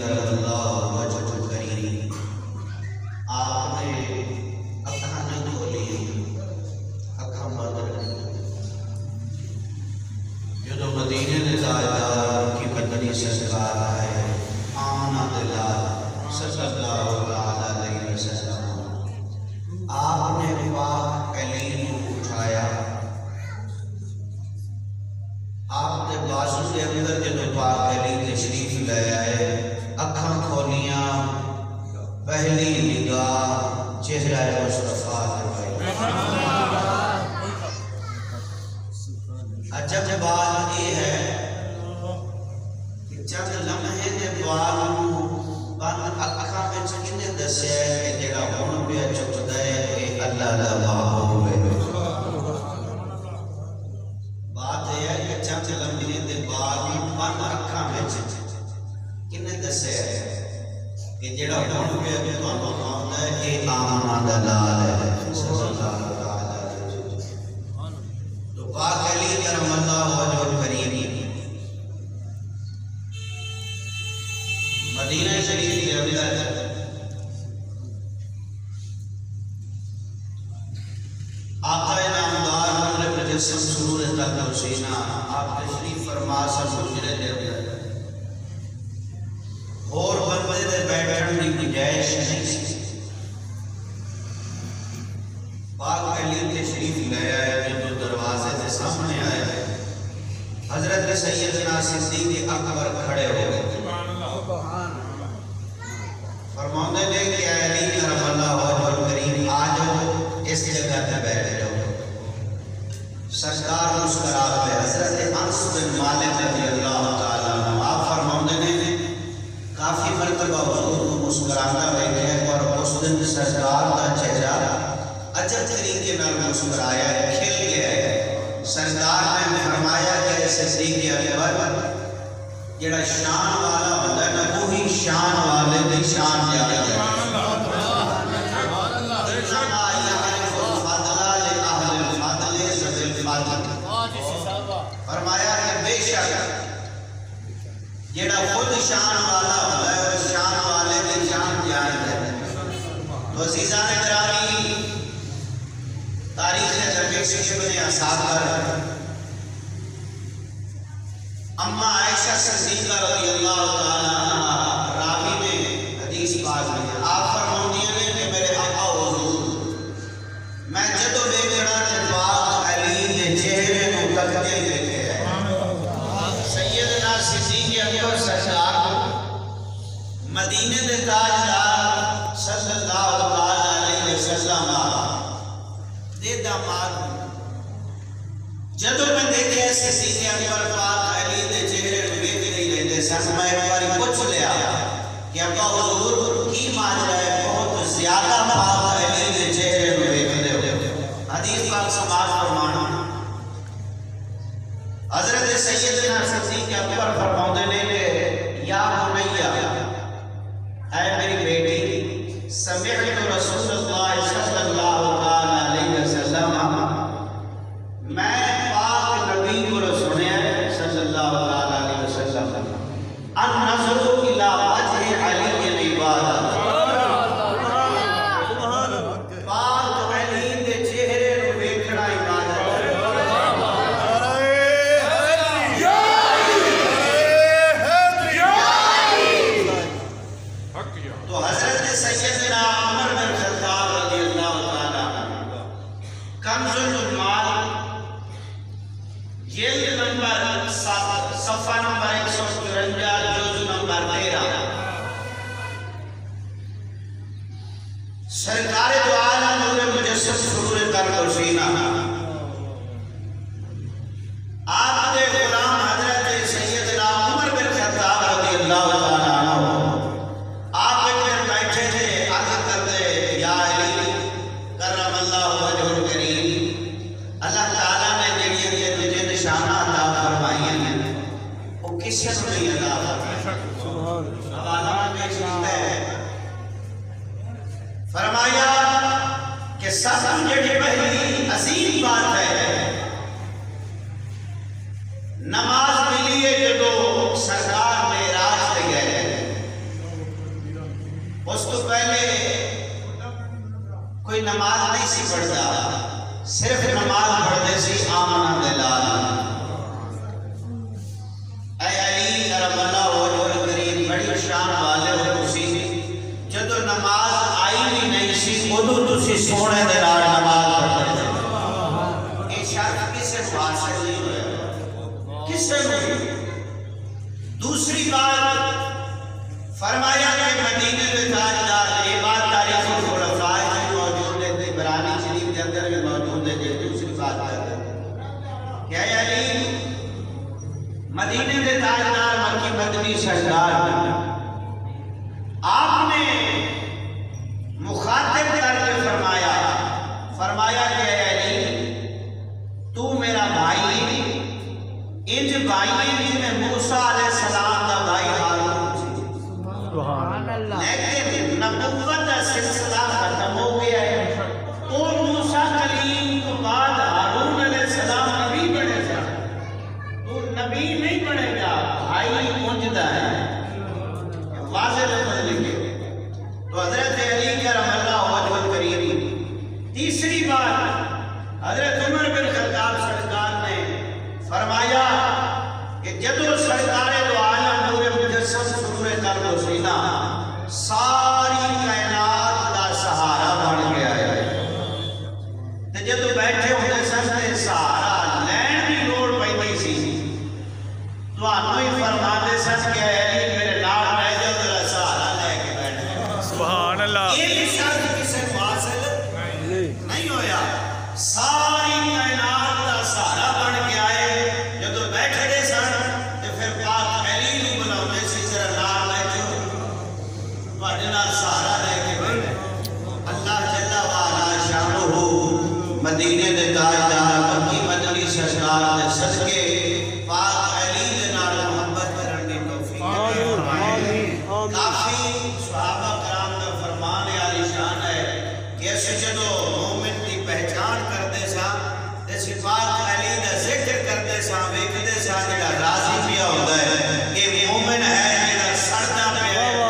اللہ وجہ کریم آپ نے اکھاں نہ کھولی، اکھاں بند رکھی۔ جدو مدینے دے تاجدار کی بدنی سرکار آئے آمنہ دلال صلی اللہ علیہ وسلم، آپ نے پاک علی کو اٹھایا، آپ نے بازو کے اندر جدو پاک علی تشریف لے آئے، اکھاں کھولیاں، پہلی نگاہ چہرہ مصطفیٰ نے پائی۔ عجب بات یہ ہے کہ چند لمحے دے بعد بند اکھاں وچ انہیں دسیا ہے کہ جڑا ہن پیا چکدا ہے کہ اللہ دا محبوب ہے۔ بات یہ ہے کہ چند لمحے دے بعد بند اکھاں وچ انہیں دسیا ہے کہ جڑا ہن پیا تانوں آندا ہے کہ آمنہ دا لال ہے صلی اللہ علیہ وسلم۔ تو پاک علی کرم اللہ وجہ کریم مدینہ شریف کے اندر آقا نامدار حضرت مجسم سرور تاج حسینہ آپ تشریف فرما سب حجرے دے اندر اور بندے دے بیٹھن کی گنجائش نہیں سی۔ پاک علی تشریف لے آئے جو دروازے سے سامنے آئے، حضرت سیدنا صدیق اکبر کھڑے ہو گئے، فرماندے نے کہ اے علی کرم اللہ وجہ کریم آ جاؤ، اس جگہ پہ بیٹھ جاؤ۔ سرکار مسکرا پہ حضرت انس بن مالک رضی اللہ تعالیٰ عنہ آپ فرماندے نے کافی مرتبہ حضور کو مسکرانا دیکھا اور اس دن سرکار کا چہرہ عجب طریقے نال مسکرایا ہے، کھل گیا ہے۔ سرکار نے فرمایا کہ صدیق اکبر جڑا شان والا ہوتا ہے نا وہی شان والے دی شان جا ہے۔ فرمایا کہ بے شک جڑا خود شان والا ہوتا ہے وہ شان والے دی شان جان ہے۔ تو عزیزان گرامی، تاریخ درویش ابن اساکر اما عائشہ صدیقہ رضی اللہ تعالیٰ عنہ راوی میں حدیث پاک میں آپ فرماتی ہیں کہ میرے آقا حضور میں جدو دیکھنا تے پاک علی کے چہرے کو تکتے دیکھے ہیں۔ سیدنا صدیق اکبر سرکار مدینے دے تاجدار صلی اللہ علیہ وسلم دے داماد جدو میں دیکھے صدیق اکبر پاک علی دے چہرے میں دیکھ نہیں رہتے سن، میں ایک باری پوچھ لیا کہ آقا حضور کی ماجرا ہے بہت زیادہ پاک علی دے چہرے میں دیکھ رہے ہو؟ حدیث پاک سماعت فرمانا حضرت سیدنا صدیق اکبر فرماتے نے کہ یا بنیہ اے میری بیٹی سمعت رسول اللہ صلی اللہ علیہ وسلم میں پاک نبی کو سنیا صلی اللہ علیہ وسلم النظر الى وجہ علی عبادت، پاک علی دے چہرے کو دیکھنا عبادت ہے۔ تو حضرت سیدنا عمر بن خطاب رضی اللہ تعالیٰ عنہ کنز المال جلد نمبر 7 صفحہ نمبر 154 جز نمبر 13 سرکار دو عالم نور مجسم سرور تاج حسینہ آپ کے غلام حضرت سیدنا عمر بن خطاب رضی اللہ تعالیٰ عنہ آپ ایک دن بیٹھے تھے، عرض کرتے یا علی کرم اللہ وجہ کریم اللہ تعالیٰ نے جڑی تجھے نشانہ عطا فرمائی ہیں وہ کس سے نہیں عطا فرمائی؟ حوالہ میں شکتا ہے فرمایا کہ سب جڑی پہلی عظیم بات ہے نماز ملی ہے جدو سرکار معراج تے گئے پڑھتا صرف نماز پڑھتے سی آمنہ دلال اے علی کرم اللہ وجہ الکریم بڑی شان والے ہو تسی جدو نماز آئی بھی نہیں سی ادو تسی سونے دلال نماز پڑھتے تھے یہ شرط کسے حاصل نہیں ہوئے کسے نہیں دوسری بات فرمایا کہ مدینے میں تاجدار یہ بات تاریخ الخلفاء میں موجود ہے عبرانی شریف کے اندر بھی موجود ہے جو دوسری بات ہے کہ اے علی مدینے میں تاجدار مکی مدنی سردار آپ نے مخاطب کر کے فرمایا کہ اے علی تو میرا بھائی انج بھائی جن میں موسیٰ علیہ السلام کا بھائی ہارون لیکن نبوت کا سلسلہ ختم ہو گیا ہے اور موسیٰ کلیم کو بعد ہارون علیہ السلام نبی بنے گا تو نبی نہیں بنے گا بھائی منجدہ ہے واضح لفظ لکھے تو حضرت علی کرم اللہ وجہ الکریم تیسری بات حضرت عمر بن خطاب سرکار نے فرمایا کہ جدو سرکار دو عالم نور مجسم سرور قلب و سینہ ساری کائنات دا سہارا بن گیا ہے تو جدو بیٹھے ہوتے سکتے سہارا لین بھی روڑ پہنی سی تو آنو ہی فرما دے سکتے ہیں علی میرے نام رہ جاؤ دلہ سہارا لے کے بیٹھے سبحان اللہ یہ شرط کسے واصل نہیں ہویا ساری کائنات دا سہارا بن گیا ہے جدو بیٹھے دے سن تو پھر پاک علی نو بلاؤنے سی ذرا نام لے جو پڑھنا سہارا لے کے بیٹھے اللہ جل وعلا شانہ مدینے دے تاجدار مکی مدنی سرکار دے صدقے پاک علی دے نال محبت کرن دی توفیق کافی صحابہ کرام کا فرمان عالی شان ہے کہ اسے جدو مومن کی پہچان کرتے سا جیسے پاک علی دا ذکر کرتے سا ویکھدے سا جڑا راضی پیا ہوتا ہے کہ مومن ہے جڑا سڑدا پیا ہے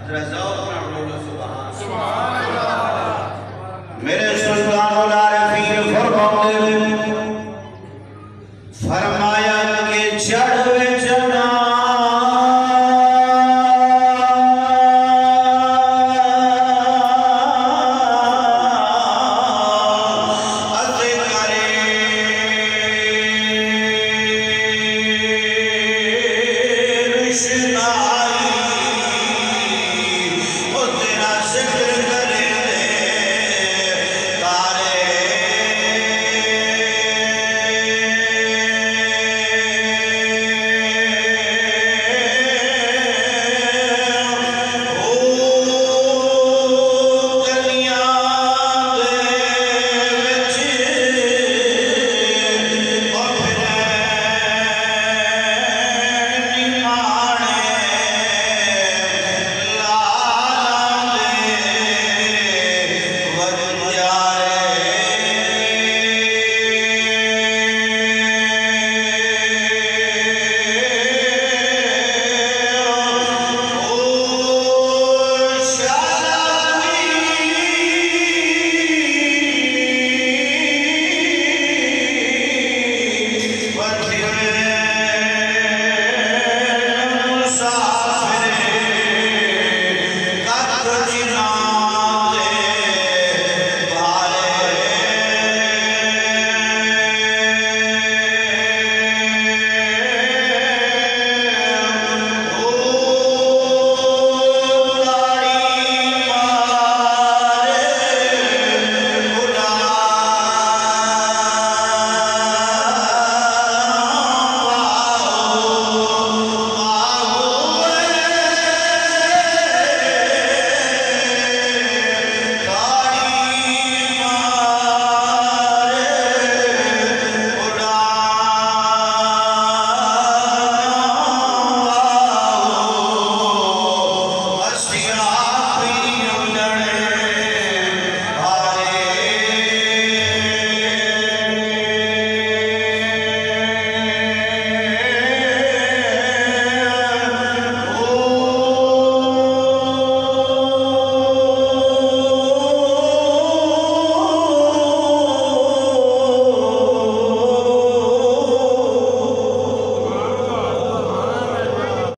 ذرا ذوق